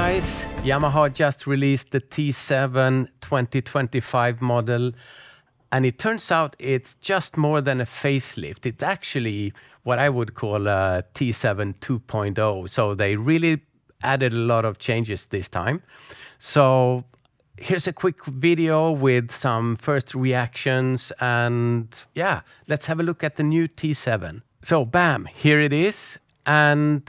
guys, Yamaha just released the T7 2025 model, and it turns out it's just more than a facelift. It's actually what I would call a T7 2.0. So they really added a lot of changes this time. So here's a quick video with some first reactions, and yeah, let's have a look at the new T7. So bam, here it is. And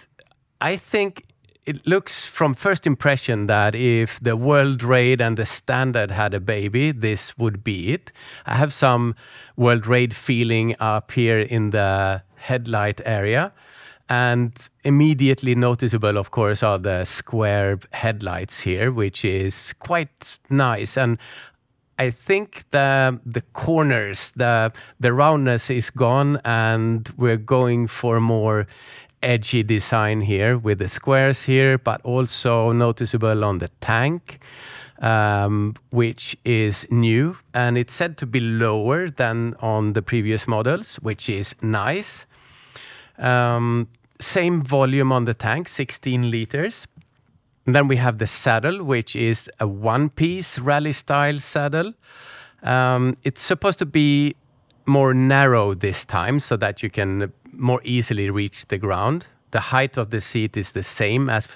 I think it looks from first impression that if the World Raid and the Standard had a baby, this would be it. I have some World Raid feeling up here in the headlight area. And immediately noticeable, of course, are the square headlights here, which is quite nice. And I think the corners, the roundness is gone, and we're going for more edgy design here with the squares here, but also noticeable on the tank, which is new, and it's said to be lower than on the previous models, which is nice. Same volume on the tank, 16 liters. And then we have the saddle, which is a one-piece rally-style saddle. It's supposed to be more narrow this time so that you can more easily reach the ground. The height of the seat is the same as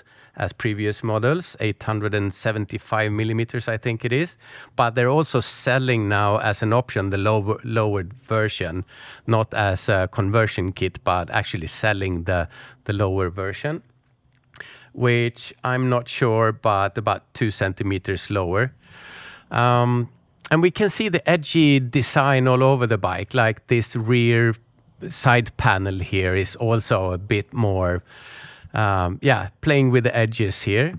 previous models, 875 millimeters, I think it is. But they're also selling now as an option the lowered version, not as a conversion kit, but actually selling the lower version, which I'm not sure, but about 2 centimeters lower. And we can see the edgy design all over the bike, like this rear side panel here is also a bit more, playing with the edges here.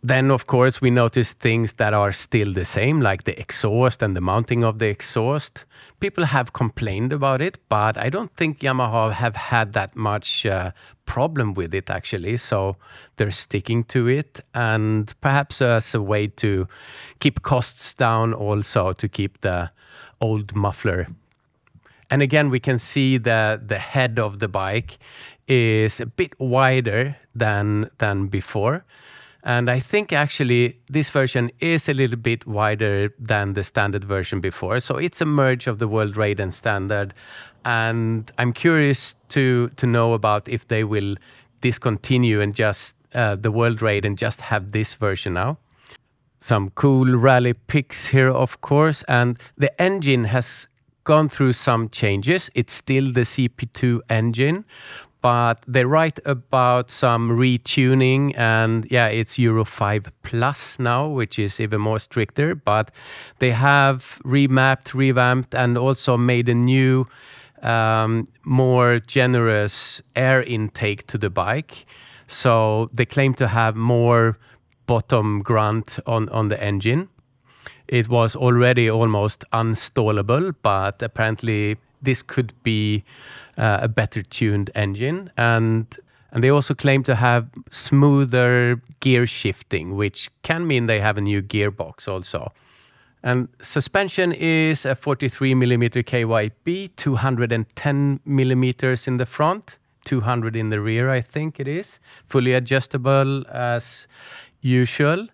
Then, of course, we notice things that are still the same, like the exhaust and the mounting of the exhaust. People have complained about it, but I don't think Yamaha have had that much problem with it, actually. So they're sticking to it, and perhaps as a way to keep costs down, also to keep the old muffler. And again, we can see the head of the bike is a bit wider than before. And I think actually this version is a little bit wider than the standard version before. So it's a merge of the World Raid and Standard. And I'm curious to know about if they will discontinue and just the World Raid and just have this version now. Some cool rally pics here, of course. And the engine has gone through some changes. It's still the CP2 engine, but they write about some retuning, and yeah, it's Euro 5 Plus now, which is even more stricter, but they have revamped, and also made a new, more generous air intake to the bike. So they claim to have more bottom grunt on the engine. It was already almost unstallable, but apparently this could be a better tuned engine. And they also claim to have smoother gear shifting, which can mean they have a new gearbox also. And suspension is a 43 millimeter KYB, 210 millimeters in the front, 200 in the rear, I think it is. Fully adjustable as usual.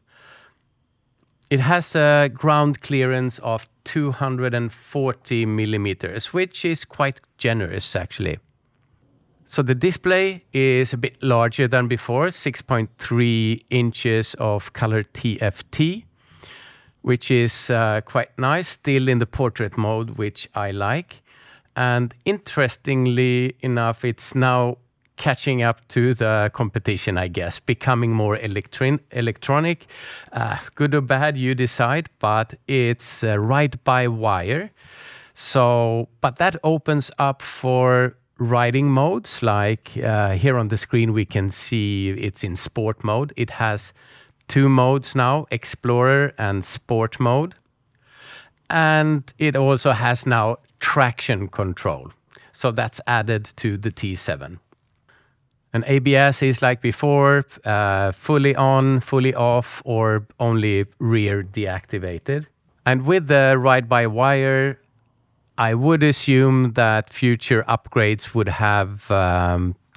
It has a ground clearance of 240 millimeters, which is quite generous, actually. So the display is a bit larger than before, 6.3 inches of color TFT, which is quite nice, still in the portrait mode, which I like. And interestingly enough, it's now catching up to the competition, I guess, becoming more electronic. Good or bad, you decide, but it's ride-by-wire. So, but that opens up for riding modes, like here on the screen we can see it's in sport mode. It has 2 modes now, Explorer and Sport mode. And it also has now traction control. So that's added to the T7. And ABS is like before, fully on, fully off, or only rear deactivated. And with the ride-by-wire, I would assume that future upgrades would have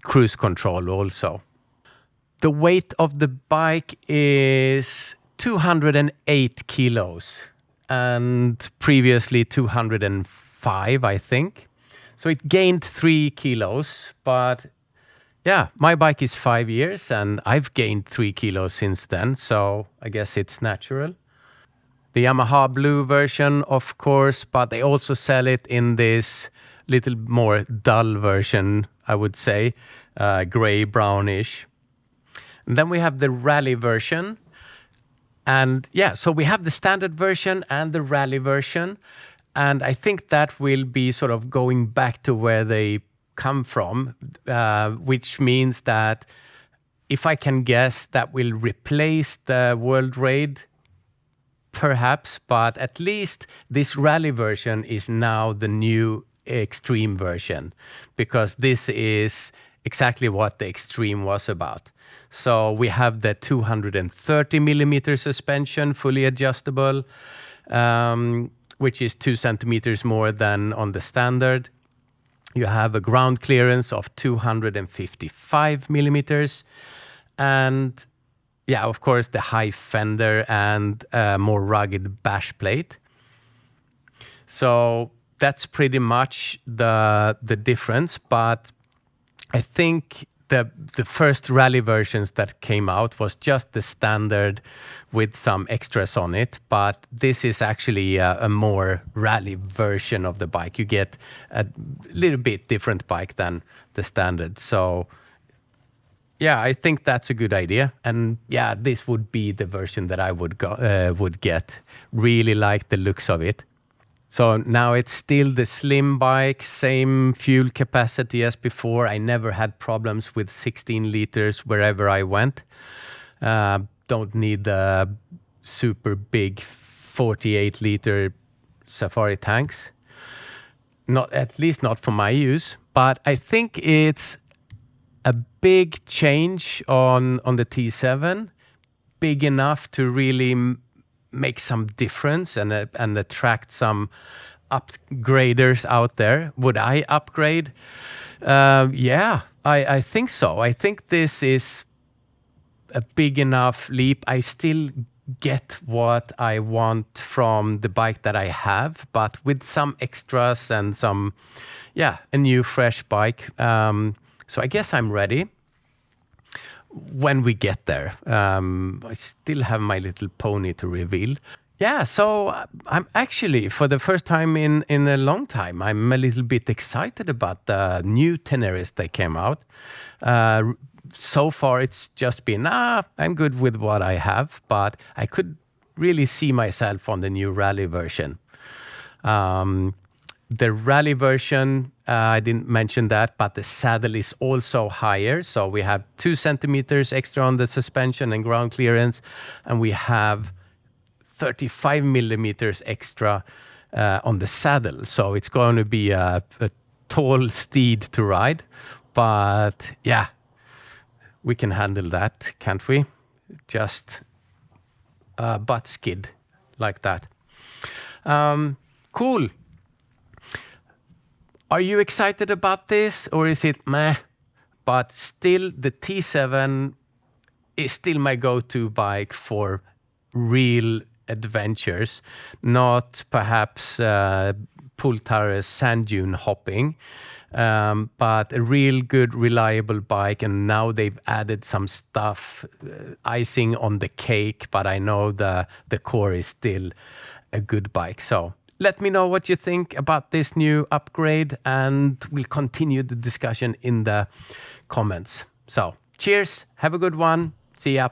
cruise control also. The weight of the bike is 208 kilos and previously 205, I think. So it gained 3 kilos, but yeah, my bike is 5 years and I've gained 3 kilos since then. So I guess it's natural. The Yamaha blue version, of course, but they also sell it in this little more dull version, I would say, gray brownish. And then we have the rally version. And yeah, so we have the standard version and the rally version. And I think that will be sort of going back to where they come from, which means that if I can guess, that will replace the World Raid, perhaps, but at least this rally version is now the new extreme version, because this is exactly what the extreme was about. So we have the 230 millimeter suspension, fully adjustable, which is 2 centimeters more than on the standard. You have a ground clearance of 255 millimeters. And yeah, of course, the high fender and more rugged bash plate. So that's pretty much the difference. But I think the first rally versions that came out was just the standard with some extras on it. But this is actually a more rally version of the bike. You get a little bit different bike than the standard. So yeah, I think that's a good idea. And yeah, this would be the version that I would get. Really like the looks of it. So now it's still the slim bike, same fuel capacity as before. I never had problems with 16 liters wherever I went. Don't need the super big 48 liter Safari tanks. Not, at least not for my use. But I think it's a big change on the T7, big enough to really make some difference and attract some upgraders out there. Would I upgrade? Yeah, I think so. I think this is a big enough leap. I still get what I want from the bike that I have, but with some extras and some, yeah, a new fresh bike. So I guess I'm ready when we get there. I still have my little pony to reveal. Yeah, so I'm actually, for the first time in a long time, I'm a little bit excited about the new Teneres that came out. So far, it's just been, I'm good with what I have, but I could really see myself on the new rally version. The rally version, I didn't mention that, but the saddle is also higher. So we have 2 centimeters extra on the suspension and ground clearance, and we have 35 millimeters extra on the saddle. So it's going to be a tall steed to ride. But yeah, we can handle that, can't we? Just a butt skid like that. Cool. Are you excited about this, or is it meh? But still, the T7 is still my go-to bike for real adventures, not perhaps Pultares sand dune hopping, but a real good, reliable bike. And now they've added some stuff, icing on the cake, but I know the core is still a good bike. So let me know what you think about this new upgrade, and we'll continue the discussion in the comments. So cheers, have a good one, see ya.